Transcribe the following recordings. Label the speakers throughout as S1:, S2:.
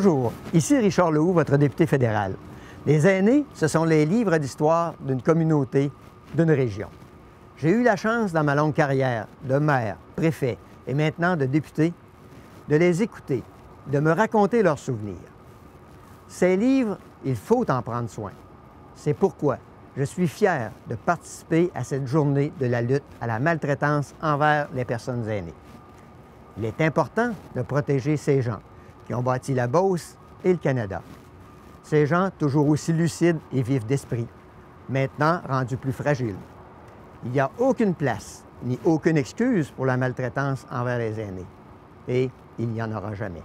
S1: Bonjour, ici Richard Lehoux, votre député fédéral. Les aînés, ce sont les livres d'histoire d'une communauté, d'une région. J'ai eu la chance dans ma longue carrière de maire, préfet et maintenant de député, de les écouter, de me raconter leurs souvenirs. Ces livres, il faut en prendre soin. C'est pourquoi je suis fier de participer à cette journée de la lutte à la maltraitance envers les personnes aînées. Il est important de protéger ces gens qui ont bâti la Beauce et le Canada. Ces gens toujours aussi lucides et vifs d'esprit, maintenant rendus plus fragiles. Il n'y a aucune place ni aucune excuse pour la maltraitance envers les aînés. Et il n'y en aura jamais.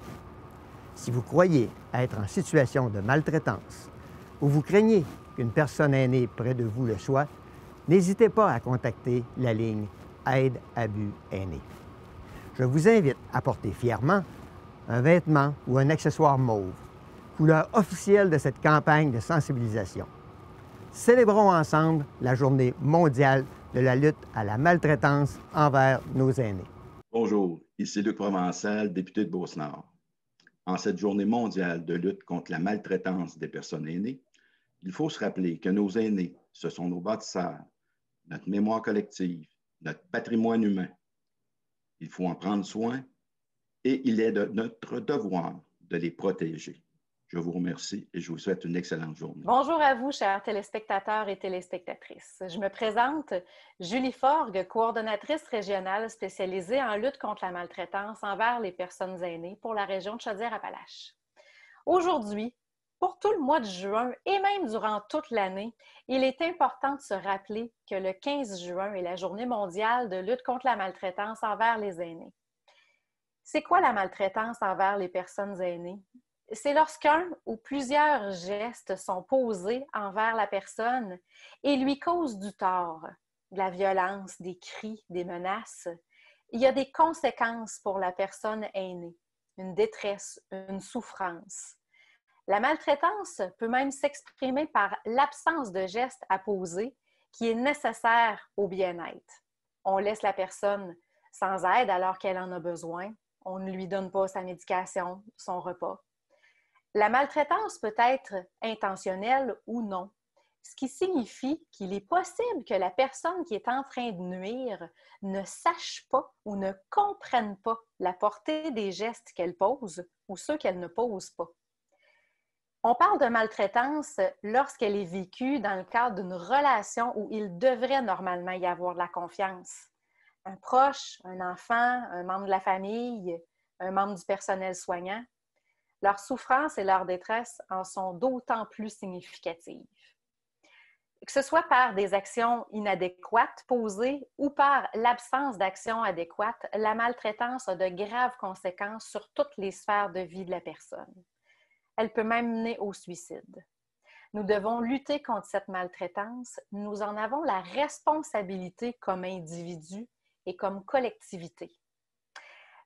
S1: Si vous croyez être en situation de maltraitance ou vous craignez qu'une personne aînée près de vous le soit, n'hésitez pas à contacter la ligne Aide Abus Aînés. Je vous invite à porter fièrement un vêtement ou un accessoire mauve, couleur officielle de cette campagne de sensibilisation. Célébrons ensemble la Journée mondiale de la lutte à la maltraitance envers nos aînés.
S2: Bonjour, ici Luc Provençal, député de Beauce-Nord. En cette Journée mondiale de lutte contre la maltraitance des personnes aînées, il faut se rappeler que nos aînés, ce sont nos bâtisseurs, notre mémoire collective, notre patrimoine humain. Il faut en prendre soin et il est de notre devoir de les protéger. Je vous remercie et je vous souhaite une excellente journée.
S3: Bonjour à vous, chers téléspectateurs et téléspectatrices. Je me présente, Julie Forgue, coordonnatrice régionale spécialisée en lutte contre la maltraitance envers les personnes aînées pour la région de Chaudière-Appalaches. Aujourd'hui, pour tout le mois de juin et même durant toute l'année, il est important de se rappeler que le 15 juin est la Journée mondiale de lutte contre la maltraitance envers les aînés. C'est quoi la maltraitance envers les personnes aînées? C'est lorsqu'un ou plusieurs gestes sont posés envers la personne et lui causent du tort, de la violence, des cris, des menaces. Il y a des conséquences pour la personne aînée, une détresse, une souffrance. La maltraitance peut même s'exprimer par l'absence de gestes à poser qui est nécessaire au bien-être. On laisse la personne sans aide alors qu'elle en a besoin. On ne lui donne pas sa médication, son repas. La maltraitance peut être intentionnelle ou non, ce qui signifie qu'il est possible que la personne qui est en train de nuire ne sache pas ou ne comprenne pas la portée des gestes qu'elle pose ou ceux qu'elle ne pose pas. On parle de maltraitance lorsqu'elle est vécue dans le cadre d'une relation où il devrait normalement y avoir de la confiance. Un proche, un enfant, un membre de la famille, un membre du personnel soignant. Leur souffrance et leur détresse en sont d'autant plus significatives. Que ce soit par des actions inadéquates posées ou par l'absence d'actions adéquates, la maltraitance a de graves conséquences sur toutes les sphères de vie de la personne. Elle peut même mener au suicide. Nous devons lutter contre cette maltraitance. Nous en avons la responsabilité comme individus et comme collectivité.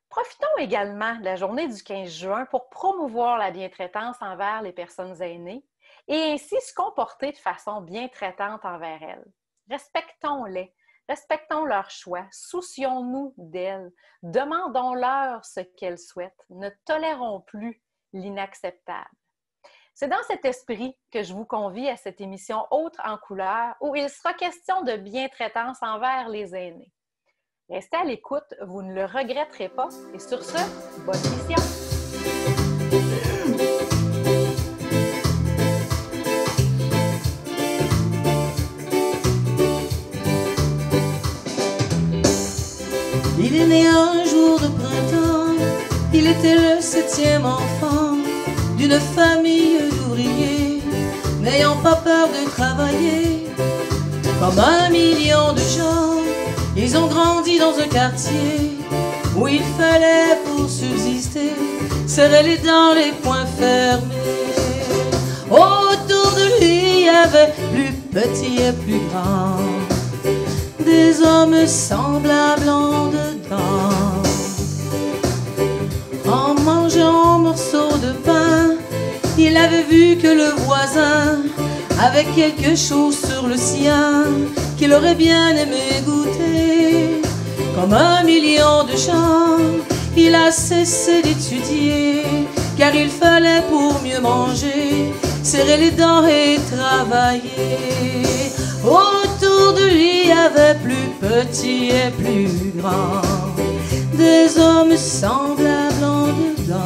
S3: Profitons également de la journée du 15 juin pour promouvoir la bientraitance envers les personnes aînées et ainsi se comporter de façon bientraitante envers elles. Respectons-les, respectons leurs choix, soucions-nous d'elles, demandons-leur ce qu'elles souhaitent, ne tolérons plus l'inacceptable. C'est dans cet esprit que je vous convie à cette émission Autres en couleur où il sera question de bientraitance envers les aînés. Restez à l'écoute, vous ne le regretterez pas. Et sur ce, bonne émission!
S4: Il est né un jour de printemps, il était le 7e enfant d'une famille d'ouvriers, n'ayant pas peur de travailler, comme 1 million de gens. Ils ont grandi dans un quartier où il fallait pour subsister serrer les dents, les poings fermés. Autour de lui il y avait plus petits et plus grands, des hommes semblables en dedans. En mangeant un morceau de pain, il avait vu que le voisin avait quelque chose sur le sien qu'il aurait bien aimé goûter. Comme 1 million de gens, il a cessé d'étudier car il fallait pour mieux manger serrer les dents et travailler. Autour de lui il y avait plus petits et plus grands, des hommes semblables en dedans.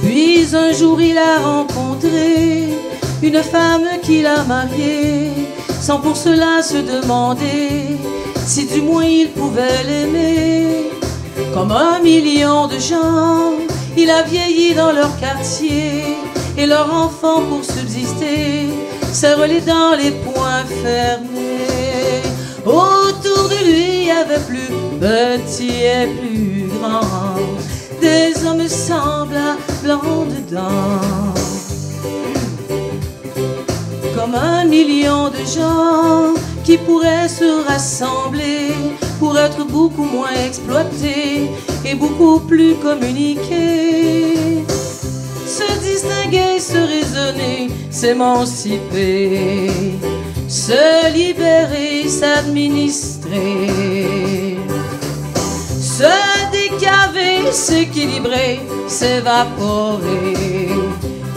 S4: Puis un jour il a rencontré une femme qu'il a mariée, sans pour cela se demander si du moins il pouvait l'aimer. Comme 1 million de gens, il a vieilli dans leur quartier, et leurs enfants pour subsister serrent les dents, les poings fermés. Autour de lui il y avait plus petits et plus grands, des hommes semblables en dedans. Comme 1 million de gens qui pourraient se rassembler pour être beaucoup moins exploités et beaucoup plus communiqués, se distinguer, se raisonner, s'émanciper, se libérer, s'administrer, se décaver, s'équilibrer, s'évaporer,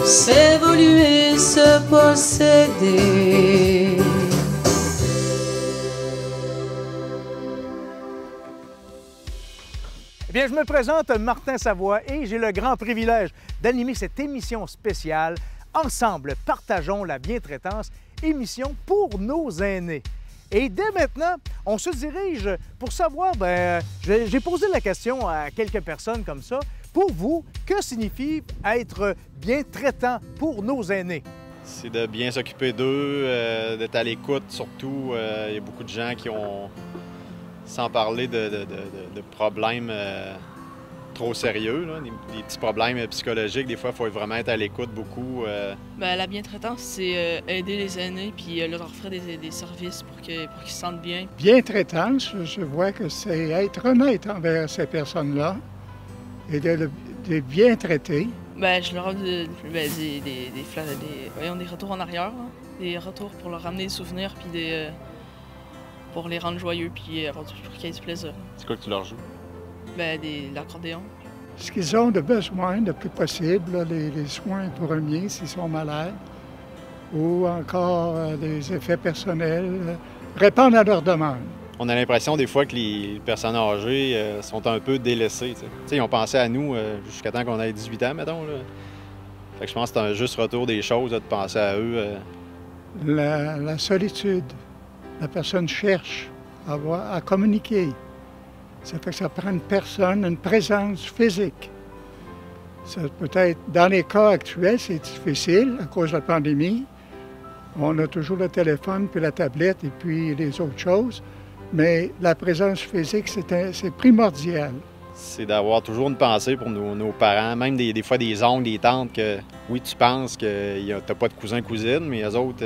S4: s'évoluer, se posséder.
S5: Eh bien, je me présente Martin Savoie et j'ai le grand privilège d'animer cette émission spéciale Ensemble, partageons la bientraitance, émission pour nos aînés. Et dès maintenant, on se dirige pour savoir, j'ai posé la question à quelques personnes comme ça. Pour vous, que signifie être bien traitant pour nos aînés?
S6: C'est de bien s'occuper d'eux, d'être à l'écoute surtout. Il y a beaucoup de gens qui ont, sans parler de problèmes trop sérieux, là, des petits problèmes psychologiques, des fois, il faut vraiment être à l'écoute beaucoup.
S7: La bientraitance, c'est aider les aînés puis leur offrir des services pour qu'ils se sentent bien.
S8: Bientraitance, je vois que c'est être honnête envers ces personnes-là et de les bien traiter.
S7: Je leur offre des retours en arrière, là. Des retours pour leur ramener des souvenirs puis pour les rendre joyeux puis pour qu'ils aient du plaisir.
S6: C'est quoi que tu leur joues?
S7: L'accordéon.
S8: Ce qu'ils ont de besoin le plus possible, là, les soins premiers s'ils sont malades, ou encore des effets personnels, répondre à leurs demandes.
S6: On a l'impression des fois que les personnes âgées sont un peu délaissées. Ils ont pensé à nous jusqu'à temps qu'on ait 18 ans, mettons. Là. Fait que je pense que c'est un juste retour des choses de penser à eux.
S8: La solitude. La personne cherche à communiquer. Ça fait que ça prend une personne, une présence physique. Ça peut être, dans les cas actuels, c'est difficile à cause de la pandémie. On a toujours le téléphone, puis la tablette, et puis les autres choses. Mais la présence physique, c'est primordial.
S6: C'est d'avoir toujours une pensée pour nos parents, même des fois des oncles, des tantes, que oui, tu penses que t'as pas de cousins, cousines, mais eux autres,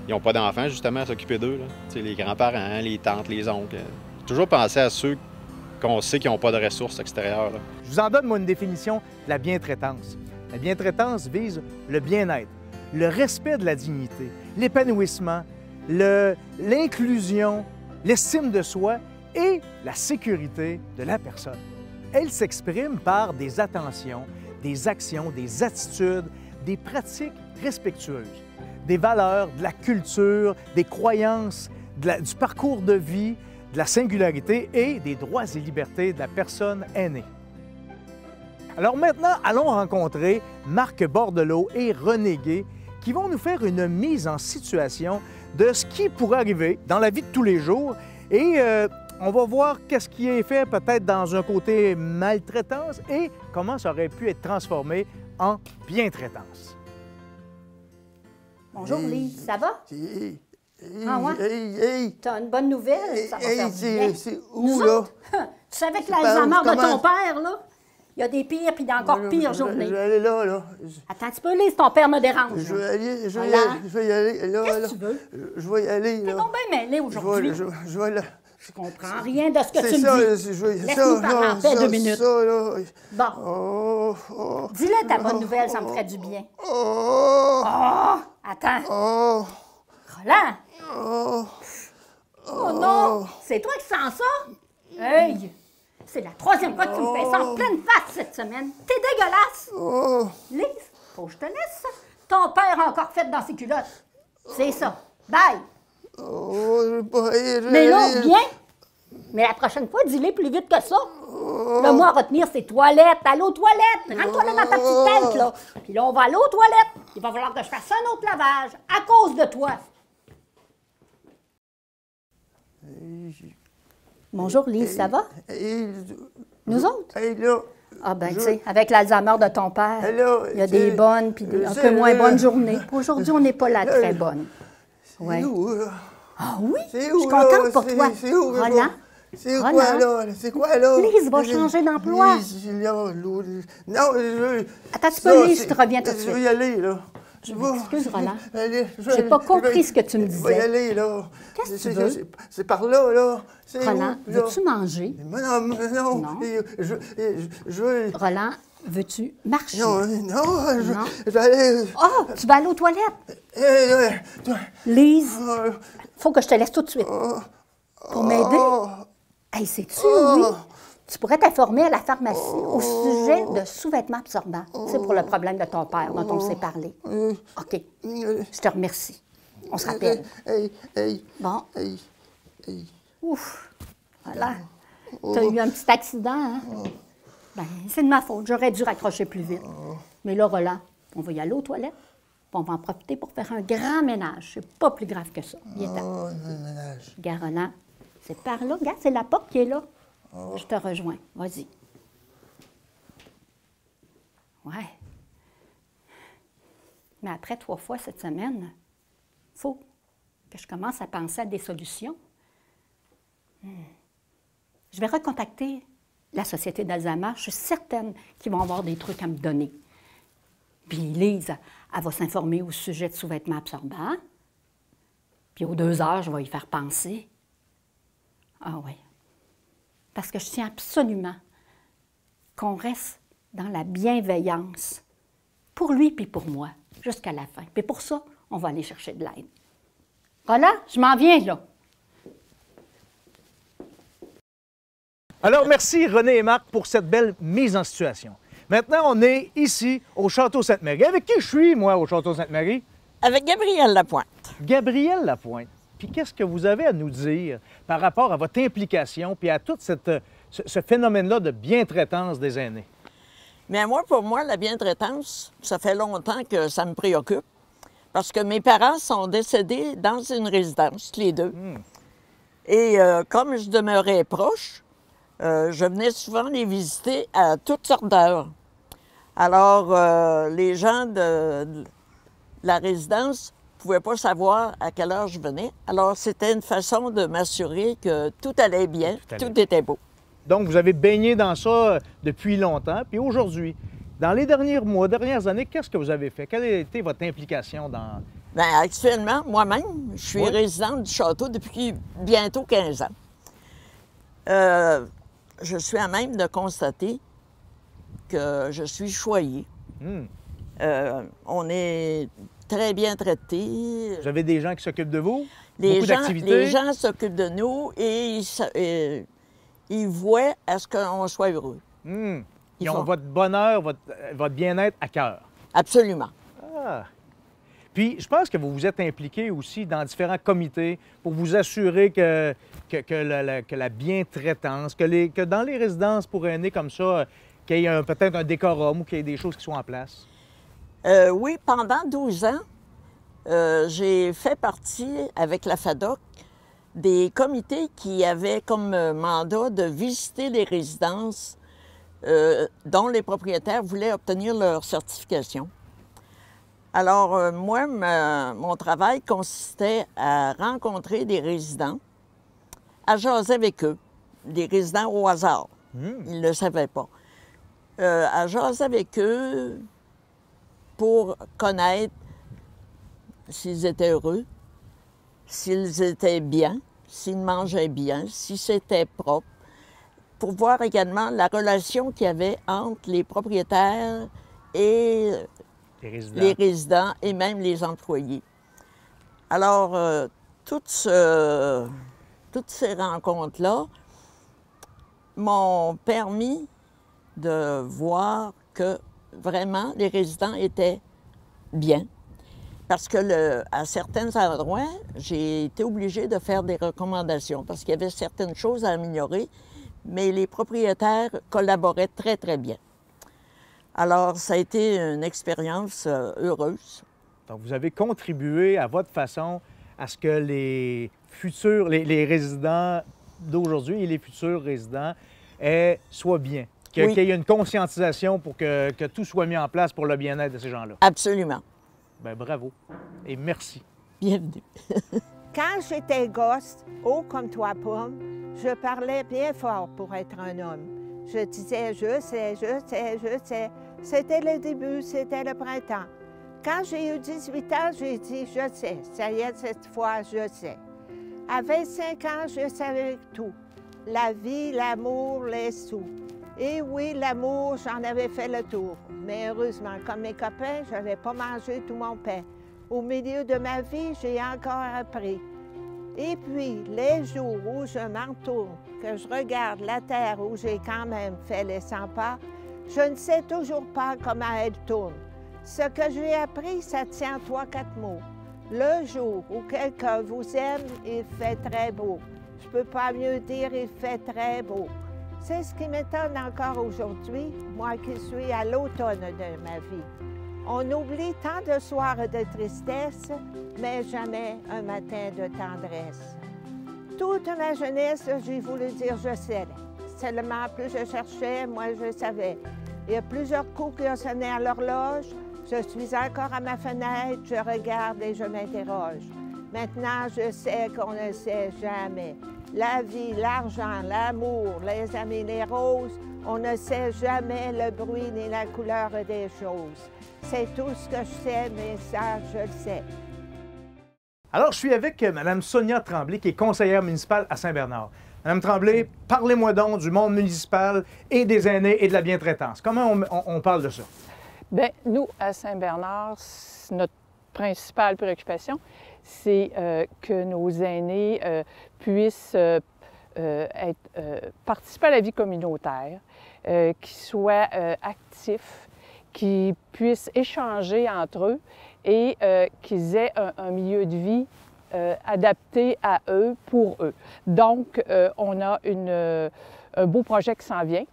S6: ils n'ont pas d'enfants, justement, à s'occuper d'eux. Les grands-parents, les tantes, les oncles. Toujours penser à ceux qu'on sait qu'ils n'ont pas de ressources extérieures. Là.
S5: Je vous en donne, moi, une définition de la bientraitance. La bientraitance vise le bien-être, le respect de la dignité, l'épanouissement, l'inclusion, l'estime de soi et la sécurité de la personne. Elle s'exprime par des attentions, des actions, des attitudes, des pratiques respectueuses, des valeurs, de la culture, des croyances, du parcours de vie, de la singularité et des droits et libertés de la personne aînée. Alors maintenant, allons rencontrer Marc Bordelot et René Gay qui vont nous faire une mise en situation de ce qui pourrait arriver dans la vie de tous les jours et on va voir qu'est-ce qui est fait peut-être dans un côté maltraitance et comment ça aurait pu être transformé en bientraitance.
S9: Bonjour, Lise, ça va? Ah ouais?
S8: Hey!
S9: T'as une bonne nouvelle? Ça va faire du bien.
S8: C'est où,
S9: Nous
S8: là?
S9: autres, tu savais que l'Alzheimer de ton père, là, il y a des pires puis d'encore pires journées.
S8: Je vais aller là.
S9: Attends un petit peu, Lise, ton père me dérange.
S8: Je vais y aller, là.
S9: Qu'est-ce que tu veux?
S8: Je vais y aller, là.
S9: T'es donc bien mêlé aujourd'hui.
S8: Je vais là.
S9: Je comprends rien de ce que tu
S8: C'est ça,
S9: me dis. Laisse-nous parler en paix 2 minutes.
S8: Ça, là.
S9: Bon. Dis-le ta bonne nouvelle, ça me ferait du bien. Attends. Roland! Oh non! C'est toi qui sens ça? Hey! C'est la troisième fois que tu me fais ça en pleine face cette semaine. T'es dégueulasse. Lise, faut que je te laisse ça. Ton père a encore fait dans ses culottes. C'est ça. Bye. Mais là, viens. Mais la prochaine fois, dis-le plus vite que ça. Là, moi, à retenir ses toilettes. Allez aux toilettes. Rentre-toi là dans ta petite tête, là. Puis là, on va aller aux toilettes. Il va falloir que je fasse un autre lavage à cause de toi. Bonjour, Lise, ça va? Nous autres? Ah ben, tu sais, avec l'Alzheimer de ton père, il y a des bonnes puis un peu moins bonnes journées. Aujourd'hui, on n'est pas là très bonne. Oui. Ah oui? Je suis contente pour toi. Roland?
S10: C'est quoi, là? C'est quoi, là?
S9: Lise va changer d'emploi.
S10: Non, je...
S9: Attends un petit peu, Lise, je te reviens tout de suite.
S10: Je vais y aller, là.
S9: Excuse, Roland. J'ai pas compris ce que tu me disais.
S10: Je vais y aller, là.
S9: Qu'est-ce que tu veux?
S10: C'est par là, là.
S9: Roland, veux-tu manger?
S10: Non. Je veux...
S9: Roland, veux-tu marcher?
S10: Non, je vais aller...
S9: Oh, tu vas aller aux toilettes? Lise, faut que je te laisse tout de suite. Pour m'aider? Hey, sais-tu, oui, tu pourrais t'informer à la pharmacie au sujet de sous-vêtements absorbants. C'est pour le problème de ton père dont on s'est parlé. OK. Je te remercie. On se rappelle. Bon. Ouf. Voilà. Tu as eu un petit accident, hein? Ben, c'est de ma faute. J'aurais dû raccrocher plus vite. Mais là, Roland, on va y aller aux toilettes. On va en profiter pour faire un grand ménage. C'est pas plus grave que ça. Viens-t'en. Regarde, Roland, c'est par là. Regarde, c'est la porte qui est là. Je te rejoins. Vas-y. Ouais. Mais après 3 fois cette semaine, il faut que je commence à penser à des solutions. Je vais recontacter la Société d'Alzheimer. Je suis certaine qu'ils vont avoir des trucs à me donner. Puis Lise, elle va s'informer au sujet de sous-vêtements absorbants. Puis aux 2 heures, je vais y faire penser. Ah oui. Parce que je tiens absolument qu'on reste dans la bienveillance pour lui puis pour moi, jusqu'à la fin. Puis pour ça, on va aller chercher de l'aide. Voilà, je m'en viens, là.
S5: Alors, merci René et Marc pour cette belle mise en situation. Maintenant, on est ici, au Château Sainte-Marie. Avec qui je suis, moi, au Château Sainte-Marie?
S11: Avec Gabrielle Lapointe.
S5: Gabrielle Lapointe. Puis qu'est-ce que vous avez à nous dire par rapport à votre implication puis à tout ce phénomène-là de bientraitance des aînés?
S11: Bien, moi, pour moi, la bientraitance, ça fait longtemps que ça me préoccupe parce que mes parents sont décédés dans une résidence, les deux. Et comme je demeurais proche, je venais souvent les visiter à toutes sortes d'heures. Alors, les gens de la résidence ne pouvaient pas savoir à quelle heure je venais. Alors, c'était une façon de m'assurer que tout allait bien, tout était beau.
S5: Donc, vous avez baigné dans ça depuis longtemps. Puis aujourd'hui, dans les derniers mois, dernières années, qu'est-ce que vous avez fait? Quelle a été votre implication dans...
S11: Bien, actuellement, moi-même, je suis résidente du château depuis bientôt 15 ans. Je suis à même de constater que je suis choyée. On est très bien traités.
S5: Vous avez des gens qui s'occupent de vous?
S11: Les gens s'occupent de nous et ils voient à ce qu'on soit heureux.
S5: Ils ont votre bonheur, votre bien-être à cœur.
S11: Absolument.
S5: Ah. Puis, je pense que vous vous êtes impliqué aussi dans différents comités pour vous assurer que la bientraitance, que dans les résidences pour aînés comme ça, qu'il y ait peut-être un décorum ou qu'il y ait des choses qui soient en place.
S11: Oui, pendant 12 ans, j'ai fait partie, avec la FADOC, des comités qui avaient comme mandat de visiter les résidences dont les propriétaires voulaient obtenir leur certification. Alors, moi, mon travail consistait à rencontrer des résidents, à jaser avec eux, des résidents au hasard. Ils ne le savaient pas. À jaser avec eux pour connaître s'ils étaient heureux, s'ils étaient bien, s'ils mangeaient bien, si c'était propre, pour voir également la relation qu'il y avait entre les propriétaires et les résidents et même les employés. Alors, toutes ces rencontres-là m'ont permis de voir que vraiment les résidents étaient bien. Parce que à certains endroits, j'ai été obligée de faire des recommandations parce qu'il y avait certaines choses à améliorer, mais les propriétaires collaboraient très, très bien. Alors, ça a été une expérience heureuse.
S5: Donc, vous avez contribué à votre façon à ce que les résidents d'aujourd'hui et les futurs résidents soient bien, qu'il y ait une conscientisation pour que tout soit mis en place pour le bien-être de ces gens-là.
S11: Absolument.
S5: Bien, bravo et merci.
S11: Bienvenue.
S12: Quand j'étais gosse, haut comme toi, Pomme, je parlais bien fort pour être un homme. Je disais « je sais, je sais, je sais ». C'était le début, c'était le printemps. Quand j'ai eu 18 ans, j'ai dit « je sais ». Ça y est, cette fois, je sais. À 25 ans, je savais tout. La vie, l'amour, les sous. Et oui, l'amour, j'en avais fait le tour. Mais heureusement, comme mes copains, je n'avais pas mangé tout mon pain. Au milieu de ma vie, j'ai encore appris. Et puis, les jours où je m'entoure, que je regarde la terre où j'ai quand même fait les 100 pas, je ne sais toujours pas comment elle tourne. Ce que j'ai appris, ça tient 3-4 mots. Le jour où quelqu'un vous aime, il fait très beau. Je ne peux pas mieux dire, il fait très beau. C'est ce qui m'étonne encore aujourd'hui, moi qui suis à l'automne de ma vie. On oublie tant de soirs de tristesse, mais jamais un matin de tendresse. Toute ma jeunesse, j'ai voulu dire je sais. Seulement, plus je cherchais, moins je savais. Il y a plusieurs coups qui ont sonné à l'horloge. Je suis encore à ma fenêtre, je regarde et je m'interroge. Maintenant, je sais qu'on ne sait jamais. La vie, l'argent, l'amour, les amis, les roses, on ne sait jamais le bruit ni la couleur des choses. C'est tout ce que je sais, mais ça, je le sais.
S5: Alors, je suis avec Mme Sonia Tremblay, qui est conseillère municipale à Saint-Bernard. Mme Tremblay, parlez-moi donc du monde municipal et des aînés et de la bientraitance. Comment on parle de ça?
S13: Bien, nous, à Saint-Bernard, notre principale préoccupation, c'est que nos aînés puissent participer à la vie communautaire, qu'ils soient actifs, qu'ils puissent échanger entre eux et qu'ils aient un milieu de vie adapté à eux, pour eux. Donc, on a un beau projet qui s'en vient.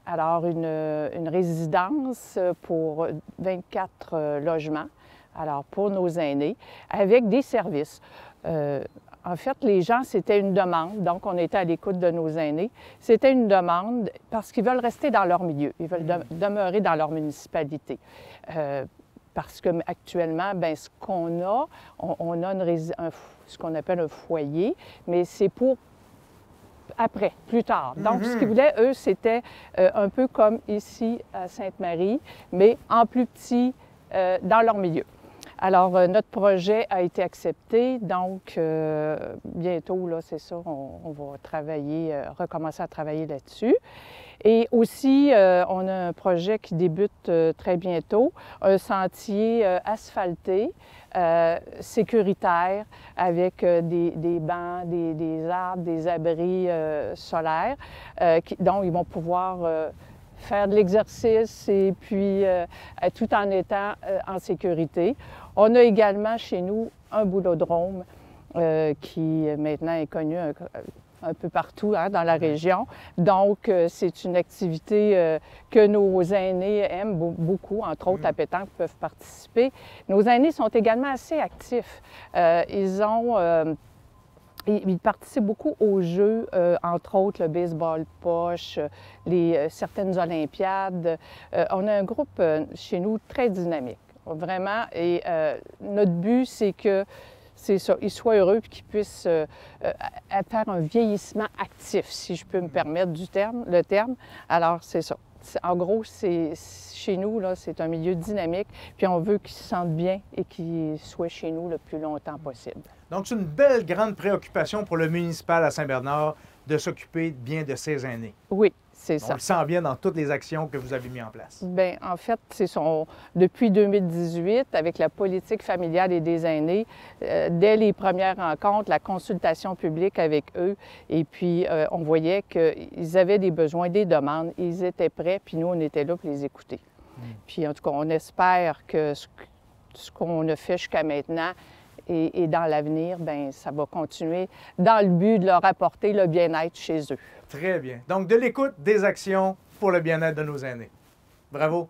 S13: Alors, une résidence pour 24 logements, alors pour nos aînés, avec des services. En fait, les gens, c'était une demande, donc on était à l'écoute de nos aînés. C'était une demande parce qu'ils veulent rester dans leur milieu, ils veulent demeurer dans leur municipalité. Parce qu'actuellement, bien, ce qu'on a, on a ce qu'on appelle un foyer, mais c'est pour après, plus tard. Donc, ce qu'ils voulaient, eux, c'était un peu comme ici à Sainte-Marie, mais en plus petit dans leur milieu. Alors, notre projet a été accepté, donc bientôt, là, c'est ça, on va travailler, recommencer à travailler là-dessus. Et aussi, on a un projet qui débute très bientôt, un sentier asphalté, sécuritaire, avec des bancs, des arbres, des abris solaires, dont ils vont pouvoir faire de l'exercice et puis tout en étant en sécurité. On a également chez nous un boulodrome qui maintenant est connu un peu partout dans la région. Donc, c'est une activité que nos aînés aiment beaucoup, entre autres à pétanque, peuvent participer. Nos aînés sont également assez actifs. Ils participent beaucoup aux jeux, entre autres le baseball poche, certaines olympiades. On a un groupe chez nous très dynamique, vraiment. Et notre but, c'est que c'est ça, ils soient heureux et qu'ils puissent faire un vieillissement actif, si je peux me permettre le terme. Alors, c'est ça. En gros, chez nous, là, c'est un milieu dynamique, puis on veut qu'ils se sentent bien et qu'ils soient chez nous le plus longtemps possible.
S5: Donc, c'est une belle grande préoccupation pour le municipal à Saint-Bernard de s'occuper bien de ses aînés.
S13: Oui, c'est ça.
S5: On le sent bien dans toutes les actions que vous avez mises en place.
S13: Bien, en fait, depuis 2018, avec la politique familiale et des aînés, dès les premières rencontres, la consultation publique avec eux, et puis on voyait qu'ils avaient des besoins, des demandes, ils étaient prêts, puis nous, on était là pour les écouter. Puis en tout cas, on espère que ce qu'on a fait jusqu'à maintenant et dans l'avenir, bien, ça va continuer dans le but de leur apporter le bien-être chez eux.
S5: Très bien. Donc, de l'écoute, des actions pour le bien-être de nos aînés. Bravo.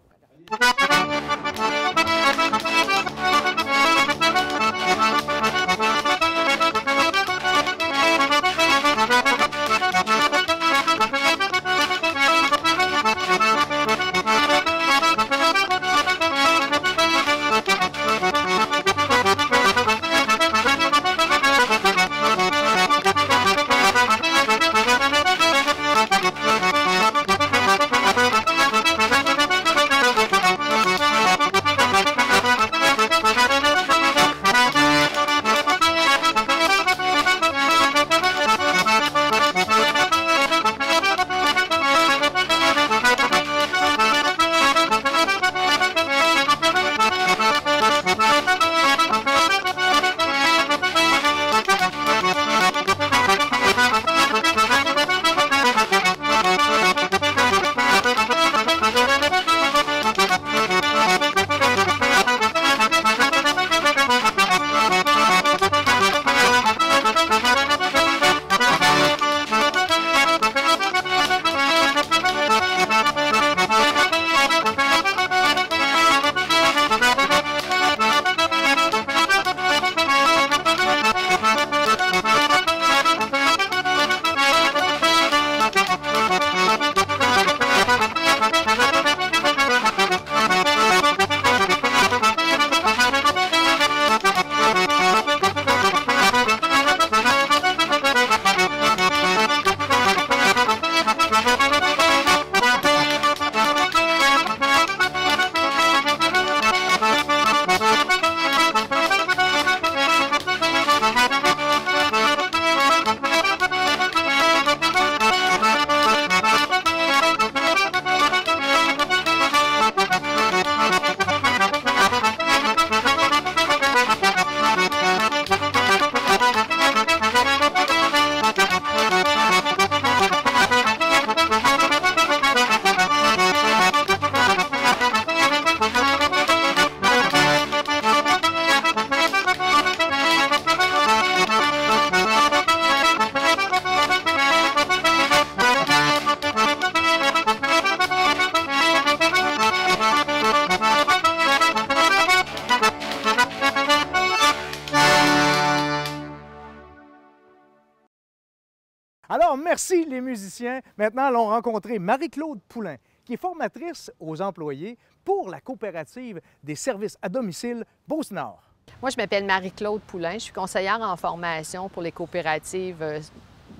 S5: Alors, merci les musiciens. Maintenant, allons rencontrer Marie-Claude Poulain, qui est formatrice aux employés pour la coopérative des services à domicile Beauce-Nord.
S14: Moi, je m'appelle Marie-Claude Poulain. Je suis conseillère en formation pour les coopératives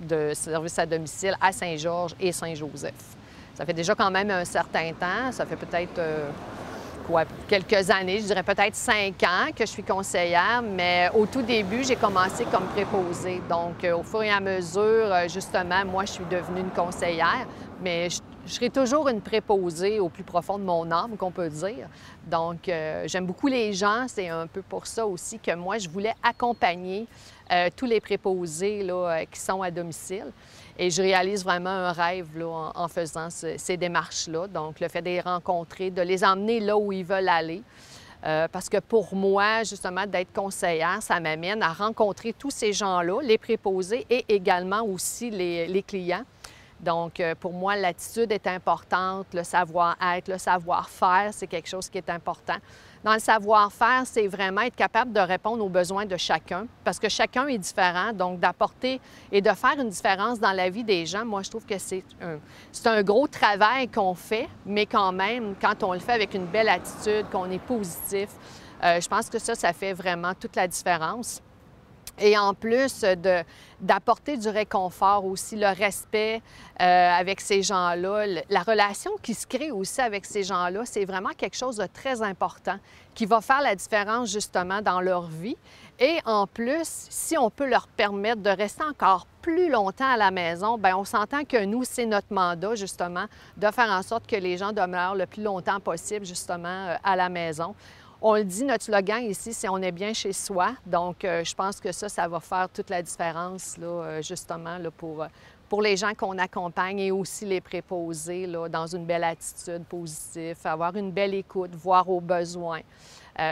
S14: de services à domicile à Saint-Georges et Saint-Joseph. Ça fait déjà quand même un certain temps. Ça fait peut-être quelques années, je dirais peut-être 5 ans que je suis conseillère, mais au tout début, j'ai commencé comme préposée. Donc, au fur et à mesure, justement, moi, je suis devenue une conseillère, mais je serai toujours une préposée au plus profond de mon âme, qu'on peut dire. Donc, j'aime beaucoup les gens. C'est un peu pour ça aussi que moi, je voulais accompagner tous les préposés là, qui sont à domicile. Et je réalise vraiment un rêve là, en faisant ces démarches-là. Donc, le fait de les rencontrer, de les emmener là où ils veulent aller. Parce que pour moi, justement, d'être conseillère, ça m'amène à rencontrer tous ces gens-là, les préposés et également aussi les clients. Donc, pour moi, l'attitude est importante, le savoir-être, le savoir-faire, c'est quelque chose qui est important. Dans le savoir-faire, c'est vraiment être capable de répondre aux besoins de chacun, parce que chacun est différent, donc d'apporter et de faire une différence dans la vie des gens, moi, je trouve que c'est un gros travail qu'on fait, mais quand même, quand on le fait avec une belle attitude, qu'on est positif, je pense que ça fait vraiment toute la différence. Et en plus d'apporter du réconfort aussi, le respect avec ces gens-là, la relation qui se crée aussi avec ces gens-là, c'est vraiment quelque chose de très important qui va faire la différence justement dans leur vie. Et en plus, si on peut leur permettre de rester encore plus longtemps à la maison, bien, on s'entend que nous, c'est notre mandat justement de faire en sorte que les gens demeurent le plus longtemps possible justement à la maison. On le dit, notre slogan ici, c'est « On est bien chez soi ». Donc, je pense que ça va faire toute la différence, là, justement, là, pour les gens qu'on accompagne et aussi les préposés, là, dans une belle attitude positive, avoir une belle écoute, voir aux besoins.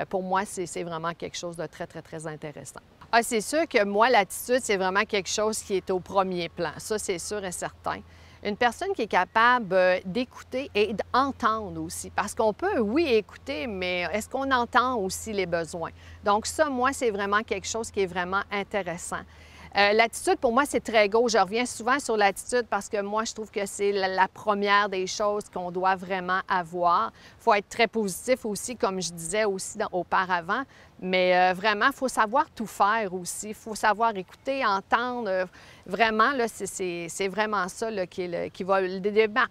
S14: Pour moi, c'est vraiment quelque chose de très, très, très intéressant. Ah, c'est sûr que moi, l'attitude, c'est vraiment quelque chose qui est au premier plan. Ça, c'est sûr et certain. Une personne qui est capable d'écouter et d'entendre aussi. Parce qu'on peut, oui, écouter, mais est-ce qu'on entend aussi les besoins? Donc ça, moi, c'est vraiment quelque chose qui est vraiment intéressant. L'attitude, pour moi, c'est très gros. Je reviens souvent sur l'attitude parce que moi, je trouve que c'est la première des choses qu'on doit vraiment avoir. Il faut être très positif aussi, comme je disais aussi auparavant, mais vraiment, il faut savoir tout faire aussi. Il faut savoir écouter, entendre. Vraiment, là, c'est vraiment ça là, qui va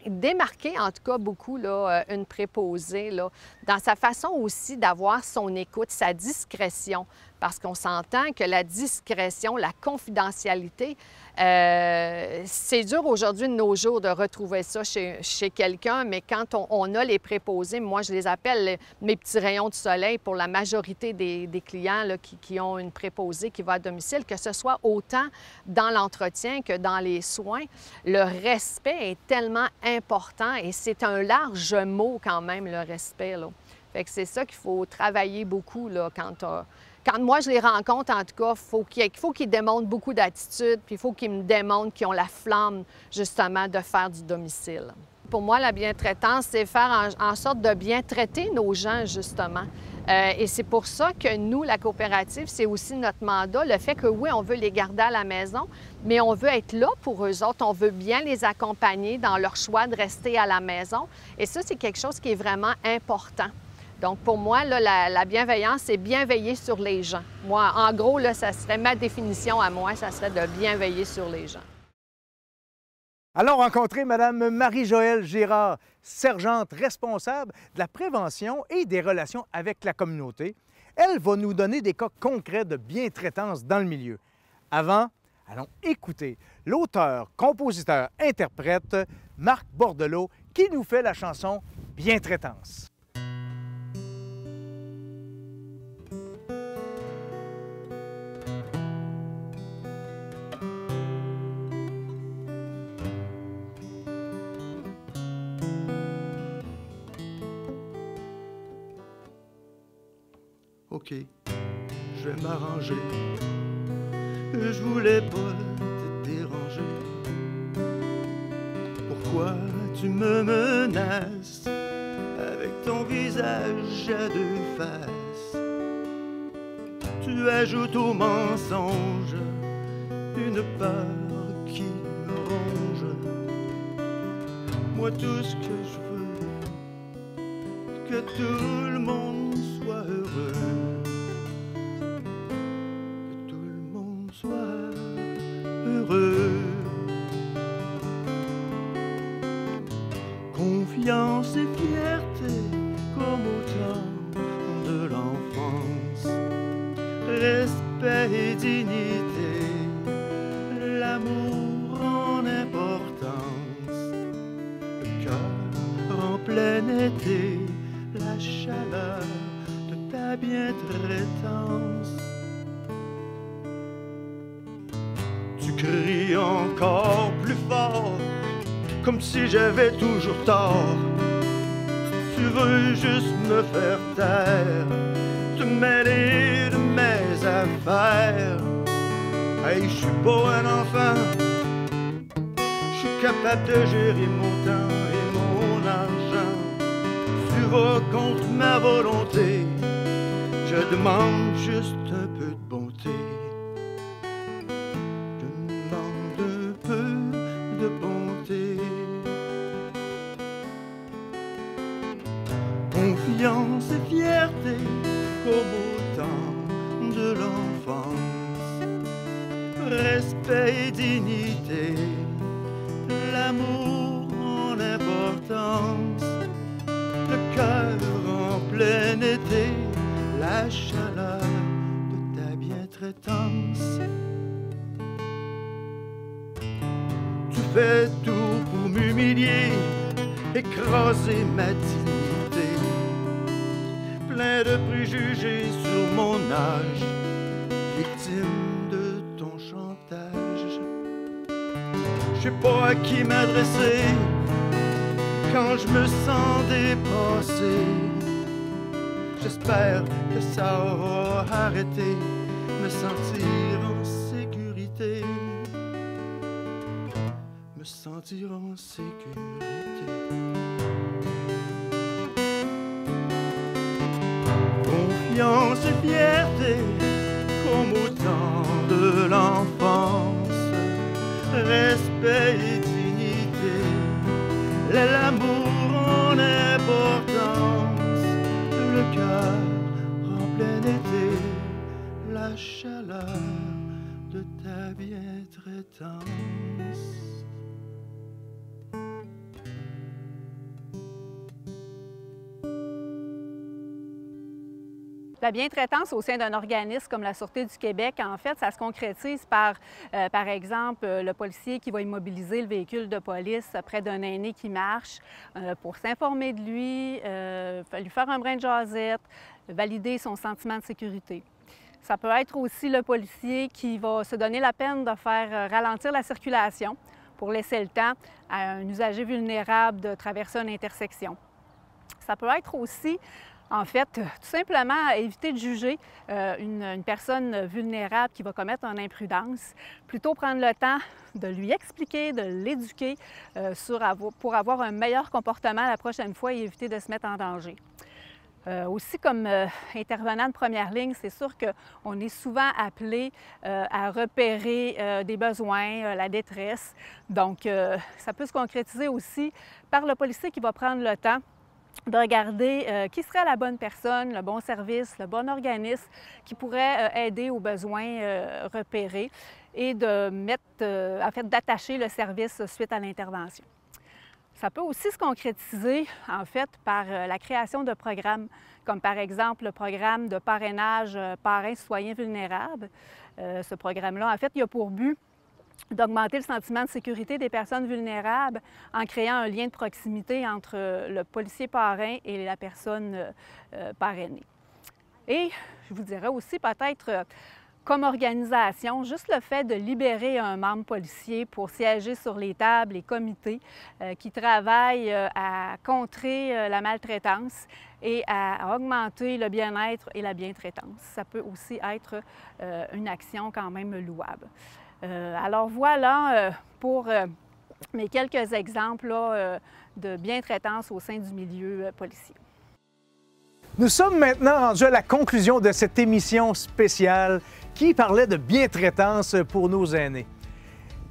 S14: démarquer, en tout cas, beaucoup là, une préposée, là, dans sa façon aussi d'avoir son écoute, sa discrétion. Parce qu'on s'entend que la discrétion, la confidentialité, c'est dur aujourd'hui de nos jours de retrouver ça chez quelqu'un, mais quand on a les préposés, moi je les appelle mes petits rayons de soleil pour la majorité des clients là, qui ont une préposée qui va à domicile, que ce soit autant dans l'entretien que dans les soins, le respect est tellement important et c'est un large mot quand même, le respect, là. Fait que c'est ça qu'il faut travailler beaucoup là, quand moi, je les rencontre, en tout cas, il faut qu'ils démontrent beaucoup d'attitude, puis il faut qu'ils me démontrent qu'ils ont la flamme, justement, de faire du domicile. Pour moi, la bientraitance, c'est faire en sorte de bien traiter nos gens, justement. Et c'est pour ça que nous, la coopérative, c'est aussi notre mandat, le fait que, oui, on veut les garder à la maison, mais on veut être là pour eux autres, on veut bien les accompagner dans leur choix de rester à la maison. Et ça, c'est quelque chose qui est vraiment important. Donc, pour moi, là, la bienveillance, c'est bien veiller sur les gens. Moi, en gros, là, ça serait ma définition à moi, ça serait de bien veiller sur les gens.
S5: Allons rencontrer Mme Marie-Joëlle Girard, sergente responsable de la prévention et des relations avec la communauté. Elle va nous donner des cas concrets de bientraitance dans le milieu. Avant, allons écouter l'auteur, compositeur, interprète Marc Bordelot qui nous fait la chanson « Bientraitance ».
S10: OK, je vais m'arranger. Je voulais pas te déranger. Pourquoi tu me menaces avec ton visage à deux faces? Tu ajoutes au mensonge une peur qui me ronge. Moi, tout ce que je veux, que tout le monde soit heureux. Confiance et fierté comme au temps de l'enfance, respect et dignité, l'amour en importance, le cœur en plein été, la chaleur de ta bientraitance. Tu cries encore plus fort, comme si j'avais toujours tort. Tu veux juste me faire taire, te mêler de mes affaires. Hey, je suis pas un enfant, je suis capable de gérer mon temps et mon argent. Tu vas contre ma volonté, je demande juste un peu de bonté. Confiance et fierté comme au temps de l'enfance, respect et dignité, l'amour en importance, le cœur en plein été, la chaleur de ta bientraitance. Tu fais tout pour m'humilier, écraser ma dignité, plein de préjugés sur mon âge, victime de ton chantage. Je sais pas à qui m'adresser quand je me sens dépassé. J'espère que ça aura arrêté, me sentir en sécurité, me sentir en sécurité. Confiance et fierté, comme au temps de l'enfance, respect et dignité, l'amour en importance, le cœur en plein été, la chaleur de ta bientraitance.
S15: La bientraitance au sein d'un organisme comme la Sûreté du Québec, en fait, ça se concrétise par exemple, le policier qui va immobiliser le véhicule de police près d'un aîné qui marche pour s'informer de lui, lui faire un brin de jasette, valider son sentiment de sécurité. Ça peut être aussi le policier qui va se donner la peine de faire ralentir la circulation pour laisser le temps à un usager vulnérable de traverser une intersection. Ça peut être aussi, en fait, tout simplement éviter de juger une personne vulnérable qui va commettre une imprudence, plutôt prendre le temps de lui expliquer, de l'éduquer pour avoir un meilleur comportement la prochaine fois et éviter de se mettre en danger. Aussi, comme intervenant de première ligne, c'est sûr qu'on est souvent appelé à repérer des besoins, la détresse. Donc, ça peut se concrétiser aussi par le policier qui va prendre le temps de regarder qui serait la bonne personne, le bon service, le bon organisme qui pourrait aider aux besoins repérés et de mettre, en fait, d'attacher le service suite à l'intervention. Ça peut aussi se concrétiser, en fait, par la création de programmes, comme par exemple le programme de parrainage parrain citoyen vulnérable. Ce programme-là, en fait, il a pour but d'augmenter le sentiment de sécurité des personnes vulnérables en créant un lien de proximité entre le policier parrain et la personne parrainée. Et je vous dirais aussi peut-être, comme organisation, juste le fait de libérer un membre policier pour siéger sur les tables, les comités qui travaillent à contrer la maltraitance et à augmenter le bien-être et la bientraitance. Ça peut aussi être une action quand même louable. Alors voilà pour mes quelques exemples là, de bientraitance au sein du milieu policier.
S5: Nous sommes maintenant rendus à la conclusion de cette émission spéciale qui parlait de bientraitance pour nos aînés.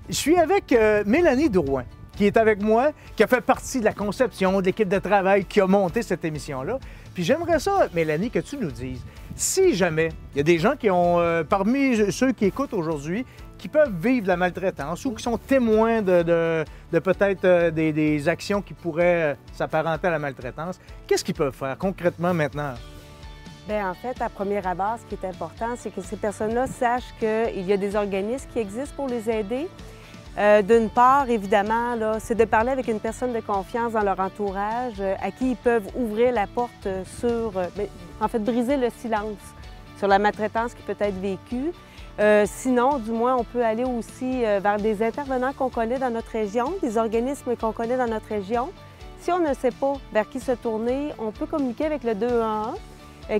S5: Je suis avec Mélanie Drouin, qui est avec moi, qui a fait partie de la conception de l'équipe de travail qui a monté cette émission-là. Puis j'aimerais ça, Mélanie, que tu nous dises, si jamais il y a des gens qui ont, parmi ceux qui écoutent aujourd'hui, qui peuvent vivre la maltraitance ou qui sont témoins de peut-être des actions qui pourraient s'apparenter à la maltraitance, qu'est-ce qu'ils peuvent faire concrètement maintenant?
S16: Bien, en fait, à premier abord, ce qui est important, c'est que ces personnes-là sachent qu'il y a des organismes qui existent pour les aider. D'une part, évidemment, c'est de parler avec une personne de confiance dans leur entourage à qui ils peuvent ouvrir la porte sur, en fait, briser le silence sur la maltraitance qui peut être vécue. Sinon, du moins, on peut aller aussi vers des intervenants qu'on connaît dans notre région, des organismes qu'on connaît dans notre région. Si on ne sait pas vers qui se tourner, on peut communiquer avec le 211,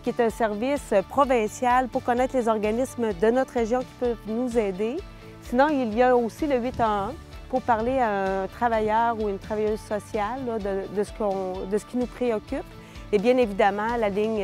S16: qui est un service provincial pour connaître les organismes de notre région qui peuvent nous aider. Sinon, il y a aussi le 811 pour parler à un travailleur ou une travailleuse sociale là, de ce qui nous préoccupe. Et bien évidemment, la ligne